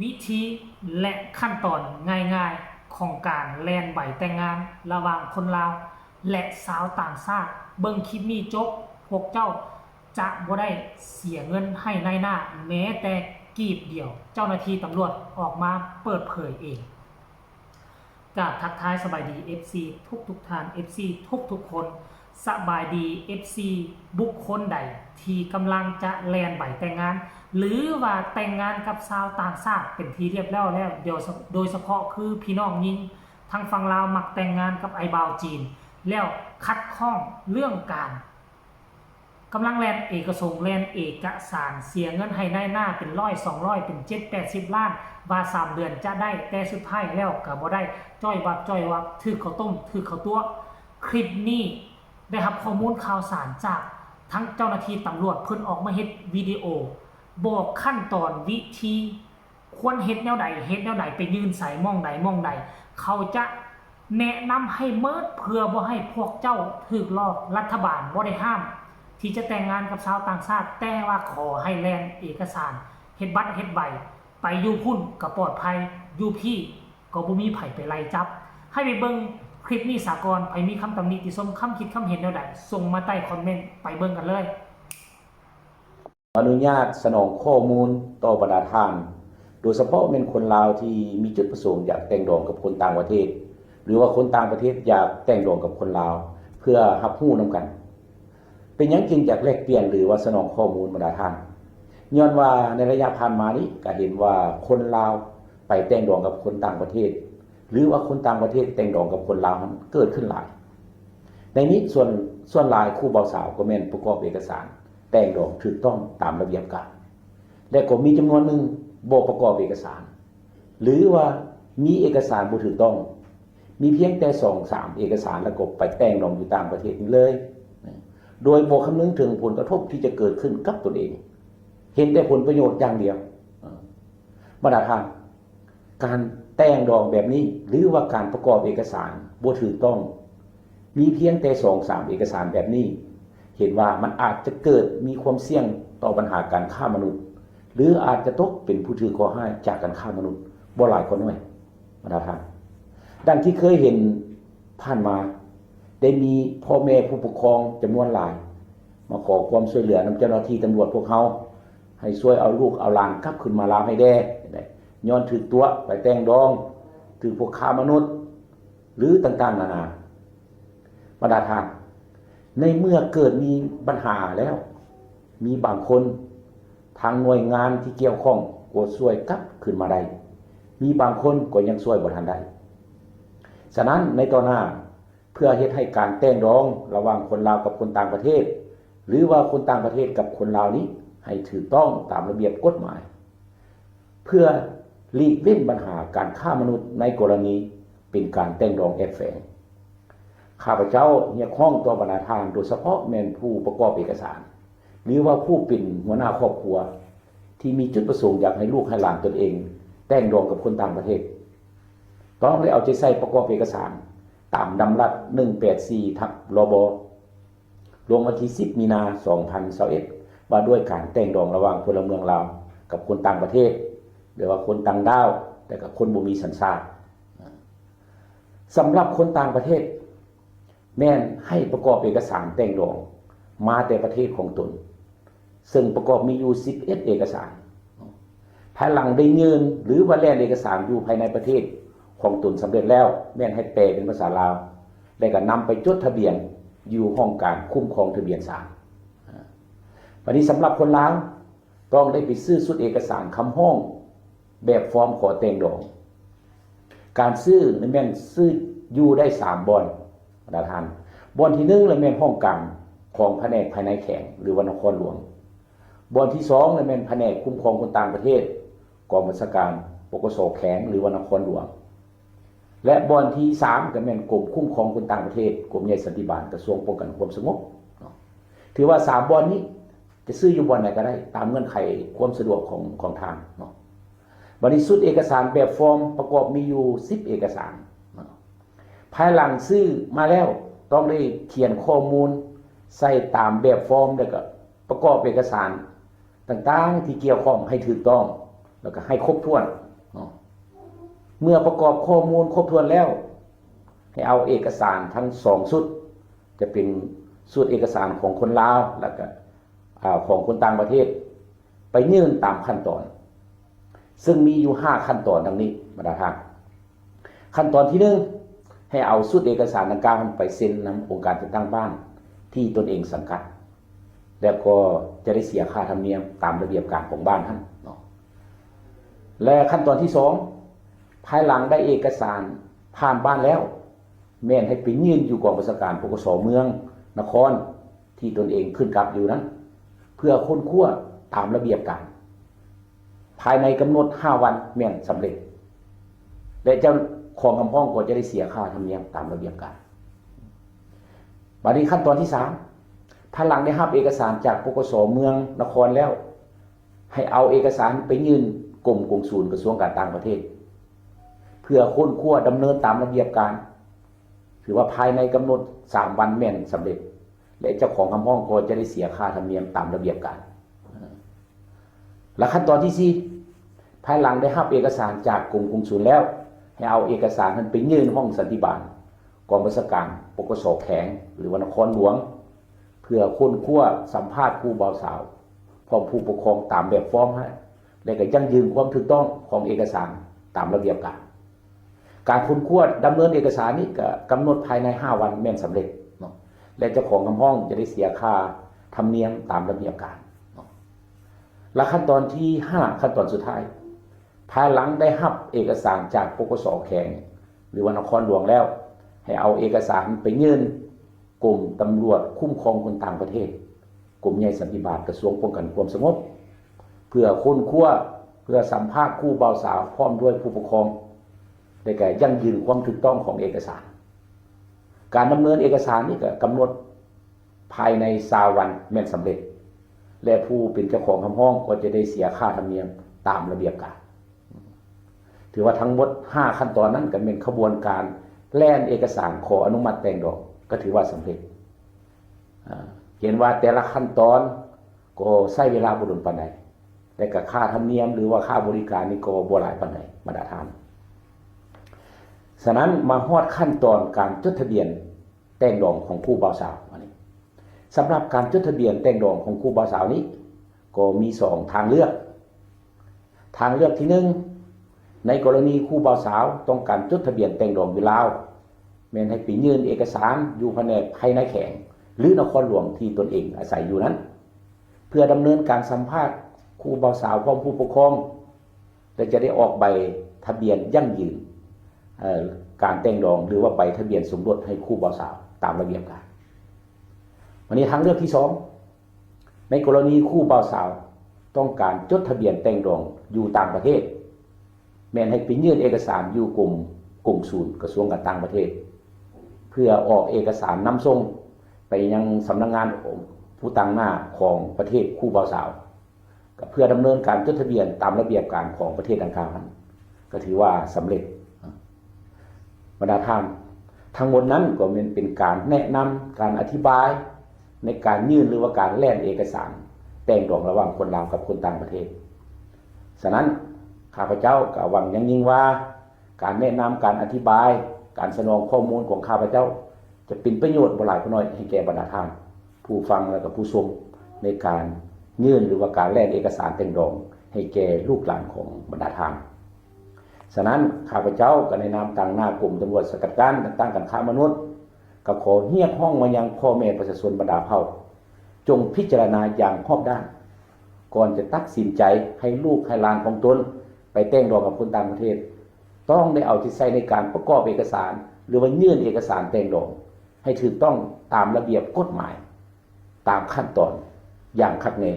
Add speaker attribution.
Speaker 1: วิธีและขั้นตอนง่ายๆของการแลนใบแต่งงานระหว่างคนลาวและสาวต่างชาติเบิ่งคลิปนี้จบพวกเจ้าจะบ่ได้เสียเงินให้นายหน้าแม้แต่กีบเดียวเจ้าหน้าที่ตำรวจออกมาเปิดเผยเองกราบทักทายสบายดี FC ทุกท่าน FC ทุกคนสบายดี FC บุคคลใดที่กำลังจะแลนใบแต่งงานหรือว่าแต่งงานกับชาวต่างชาติเป็นที่เรียบร้อยแล้วเดี๋ยวโดยเฉพาะคือพี่น้องยิงทางฝั่งลาวมักแต่งงานกับไอ้บ่าวจีนแล้วคัดข้องเรื่องการกำลังแลนเอกสงแลนเอกสารเสียเงินให้นายหน้าเป็น100 200เป็น7-80 ล้านว่า3 เดือนจะได้แต่สุดท้ายแล้วก็บ่ได้จ้อยวับถือข้าวต้มถือข้าวตัวคลิปนี้ได้รับข้อมูลข่าวสารจากทั้งเจ้าหน้าที่ตำรวจเพิ่นออกมาเฮ็ดวิดีโอบอกขั้นตอนวิธีควรเฮ็ดแนวใดไปยืนใส่มองใดเขาจะแนะนำให้เมิดเพื่อบ่ให้พวกเจ้าถูกหลอกรัฐบาลบ่ได้ห้ามที่จะแต่งงานกับชาวต่างชาติแต่ว่าขอให้แลนเอกสารเฮ็ดบัตรเฮ็ดใบไปอยู่พุ่นก็ปลอดภัยอยู่พี่ก็บ่มีไผไปไล่จับให้ไปเบิ่งคลิปนี้สากลไผมีคำตำหนิติชมคำคิดคำเห็นแนวใดส่งมาใต้คอมเมนต์ไปเบิ่งกันเลย
Speaker 2: อนุญาตสนองข้อมูลต่อบรรดาท่านโดยเฉพาะเป็นคนลาวที่มีจุดประสงค์อยากแต่งดองกับคนต่างประเทศหรือว่าคนต่างประเทศอยากแต่งดองกับคนลาวเพื่อรับรู้นำกันเป็นยังจริงจากแลกเปลี่ยนหรือว่าสนองข้อมูลบรรดาท่านย้อนว่าในระยะผ่านมานี้ก็เห็นว่าคนลาวไปแต่งดองกับคนต่างประเทศหรือว่าคนต่างประเทศแต่งดองกับคนลาวมันเกิดขึ้นหลายในนี้ส่วนหลายคู่บ่าวสาวก็แม่นประกอบเอกสารแต่งดองถูกต้องตามระเบียบการและก็มีจำนวนหนึ่งบ่ประกอบเอกสารหรือว่ามีเอกสารบ่ถูกต้องมีเพียงแต่ 2-3 เอกสารแล้วก็ไปแต่งดองอยู่ต่างประเทศนี้เลยโดยบ่คำนึงถึงผลกระทบที่จะเกิดขึ้นกับตนเองเห็นแต่ผลประโยชน์อย่างเดียวมาตรฐานการแต่งดองแบบนี้หรือว่าการประกอบเอกสารบ่ถูกต้องมีเพียงแต่ 2-3 เอกสารแบบนี้เห็นว่ามันอาจจะเกิดมีความเสี่ยงต่อปัญหาการฆ่ามนุษย์หรืออาจจะตกเป็นผู้ถือข้อห้ายจากการฆ่ามนุษย์บ่หลายคนน้อยมาตรฐานดังที่เคยเห็นผ่านมาได้มีพ่อแม่ผู้ปกครองจำนวนหลายมาขอความช่วยเหลือนำเจ้าหน้าที่ตำรวจพวกเขาให้ช่วยเอาลูกเอาหลานกลับขึ้นมาลาวให้ได้ย้อนถือตัวไปแต่งดองถือพวกค้ามนุษย์หรือต่างๆนานามาตรฐานในเมื่อเกิดมีปัญหาแล้วมีบางคนทางหน่วยงานที่เกี่ยวข้องก็ช่วยกลับขึ้นมาได้มีบางคนก็ยังช่วยบ่ทันได้ฉะนั้นในตอนหน้าเพื่อเฮ็ดให้การแต่งดองระหว่างคนลาวกับคนต่างประเทศหรือว่าคนต่างประเทศกับคนลาวนี้ให้ถูกต้องตามระเบียบกฎหมายเพื่อหลีกเลี่ยงปัญหาการฆ่ามนุษย์ในกรณีเป็นการแต่งดองแอบแฝงข้าพเจ้าเรียกร้องต่อบรรดาท่านโดยเฉพาะแม่นผู้ประกอบเอกสารหรือว่าผู้เป็นหัวหน้าครอบครัวที่มีจุดประสงค์อยากให้ลูกให้หลานตนเองแต่งดองกับคนต่างประเทศต้องได้เอาใจใส่ประกอบเอกสารตามดำรัส184/รบลงวันที่10 มีนาคม 2021ว่าด้วยการแต่งดองระหว่างพลเมืองลาวกับคนต่างประเทศหรือว่าคนต่างดาวแต่กับคนบ่มีสัญชาติสำหรับคนต่างประเทศแม่นให้ประกอบเอกสารแต่งดองมาแต่ประเทศของตนซึ่งประกอบมีอยู่11เอกสารภายหลังได้ยื่นหรือว่าแล่นเอกสารอยู่ภายในประเทศของตนสำเร็จแล้วแม่นให้แปลเป็นภาษาลาวแล้วก็นำไปจดทะเบียนอยู่ห้องการคุ้มครองทะเบียนศาลวันนี้สำหรับคนลาวต้องได้ไปซื้อชุดเอกสารคำห้องแบบฟอร์มขอแต่งดองการซื้อแม่นซื้ออยู่ได้3 บอนประธานบอนที่1แม่นห้องการของแผนกภายในแข็งหรือว่านครหลวงบอนที่2แม่นแผนกคุ้มครองคนต่างประเทศกองบัญชาการปกสแข็งหรือว่านครหลวงและบอนที่3ก็แม่นกรมคุ้มครองคนต่างประเทศกรมใหญ่สันติบาลกระทรวงป้องกันความสงบถือว่า3 บอนนี้จะซื้ออยู่บอนไหนก็ได้ตามเงื่อนไขความสะดวกของทางเนาะบัดนี้ชุดเอกสารแบบฟอร์มประกอบมีอยู่10เอกสารภายหลังซื้อมาแล้วต้องได้เขียนข้อมูลใส่ตามแบบฟอร์มแล้วก็ประกอบเอกสารต่างๆที่เกี่ยวข้องให้ถูกต้องแล้วก็ให้ครบถ้วน เมื่อประกอบข้อมูลครบถ้วนแล้วให้เอาเอกสารทั้ง2ชุดจะเป็นชุดเอกสารของคนลาวแล้วก็ของคนต่างประเทศไปยื่นตามขั้นตอนซึ่งมีอยู่5ขั้นตอนดังนี้บรรดาท่านขั้นตอนที่1ให้เอาชุดเอกสารดังกล่าวไปเซ็นนำองค์การจัดตั้งบ้านที่ตนเองสังกัดแล้วก็จะได้เสียค่าธรรมเนียมตามระเบียบการของบ้านท่านและขั้นตอนที่2ภายหลังได้เอกสารผ่านบ้านแล้วแม่นให้ไปยื่นอยู่กองบัญชาการปกสเมืองนครที่ตนเองขึ้นกับอยู่นั้นเพื่อค้นคว้าตามระเบียบการภายในกำหนด5วันแม่นสำเร็จและเจ้าของคำพ้องก็จะได้เสียค่าธรรมเนียมตามระเบียบการบัดนี้ขั้นตอนที่3ภายหลังได้รับเอกสารจากปกสเมืองนครแล้วให้เอาเอกสารไปยื่นกรมกงสุลกระทรวงการต่างประเทศเพื่อค้นคว้าดำเนินตามระเบียบการถือว่าภายในกำหนด3วันแม่นสำเร็จและเจ้าของคำพ้องก็จะได้เสียค่าธรรมเนียมตามระเบียบการและขั้นตอนที่4ภายหลังได้รับเอกสารจากกรมกงสุลแล้วให้เอาเอกสารนั้นไปยื่นห้องสันติบาลกองบัญชาการปกสแขวงหรือว่านครหลวงเพื่อค้นคว้าสัมภาษณ์ผู้บ่าวสาวพร้อมผู้ปกครองตามแบบฟอร์มให้และก็ยั่งยืนความถูกต้องของเอกสารตามระเบียบการค้นคว้าดำเนินเอกสารนี้ก็กำหนดภายใน5วันแม่นสำเร็จและเจ้าของคำพ้องจะได้เสียค่าธรรมเนียมตามระเบียบการและขั้นตอนที่5ขั้นตอนสุดท้ายภายหลังได้รับเอกสารจากปกสแขวงหรือว่านครหลวงแล้วให้เอาเอกสารไปยื่นกรมตำรวจคุ้มครองคนต่างประเทศกรมใหญ่สันติบาลกระทรวงป้องกันความสงบเพื่อค้นคว้าเพื่อสัมภาษณ์คู่บ่าวสาวพร้อมด้วยผู้ปกครองได้แก่ยั่งยืนความถูกต้องของเอกสารการดำเนินเอกสารนี้ก็กำหนดภายใน20วันแม่นสำเร็จและผู้เป็นเจ้าของคำพ้องก็จะได้เสียค่าธรรมเนียมตามระเบียบการถือว่าทั้งหมด5ขั้นตอนนั้นก็เป็นขบวนการแล่นเอกสารขออนุมัติแต่งดอกก็ถือว่าสำเร็จเห็นว่าแต่ละขั้นตอนก็ใช้เวลาบ่โดนปานใดแต่ก็ค่าธรรมเนียมหรือว่าค่าบริการนี่ก็บ่หลายปานใดมาตรฐานฉะนั้นมาฮอดขั้นตอนการจดทะเบียนแต่งดองของคู่บ่าวสาวอันนี้สำหรับการจดทะเบียนแต่งดองของคู่บ่าวสาวนี้ก็มี2ทางเลือกที่1ในกรณีคู่บ่าวสาวต้องการจดทะเบียนแต่งดองอยู่ลาวแม่นให้ไปยื่นเอกสารอยู่แผนกภายในแขวงหรือนครหลวงที่ตนเองอาศัยอยู่นั้นเพื่อดำเนินการสัมภาษณ์คู่บ่าวสาวพร้อมผู้ปกครองและจะได้ออกใบทะเบียนยั่งยืนการแต่งดองหรือว่าใบทะเบียนสมรสให้คู่บ่าวสาวตามระเบียบการวันนี้ทางเลือกที่2ในกรณีคู่บ่าวสาวต้องการจดทะเบียนแต่งดองอยู่ต่างประเทศแม่นให้ไปยื่นเอกสารอยู่กรมกงสุลกระทรวงการต่างประเทศเพื่อออกเอกสารนำส่งไปยังสำนักงานผู้ตั้งหน้าของประเทศคู่บ่าวสาวเพื่อดำเนินการจดทะเบียนตามระเบียบการของประเทศดังกล่าวนั้นก็ถือว่าสำเร็จบรรดาท่านทั้งหมดนั้นก็เป็นการแนะนำการอธิบายในการยื่นหรือว่าการแล่นเอกสารแต่งดองระหว่างคนลาวกับคนต่างประเทศฉะนั้นข้าพเจ้าก็หวังอย่างยิ่งว่าการแนะนำการอธิบายการสนองข้อมูลของข้าพเจ้าจะเป็นประโยชน์บ่หลายบ่น้อยให้แก่บรรดาท่านผู้ฟังและก็ผู้ชมในการยื่นหรือว่าการแล่นเอกสารแต่งดองให้แก่ลูกหลานของบรรดาท่านฉะนั้นข้าพเจ้าก็ในนามต่างหน้ากลุ่มตำรวจสกัดกั้นต่างกันค้ามนุษย์ก็ขอเรียกร้องมายังพ่อแม่ประชาชนบรรดาเผ่าจงพิจารณาอย่างรอบด้านก่อนจะตัดสินใจให้ลูกให้หลานของตนไปแต่งดองกับคนต่างประเทศต้องได้เอาที่ใช้ในการประกอบเอกสารหรือว่ายื่นเอกสารแต่งดองให้ถูกต้องตามระเบียบกฎหมายตามขั้นตอนอย่างคัดแน่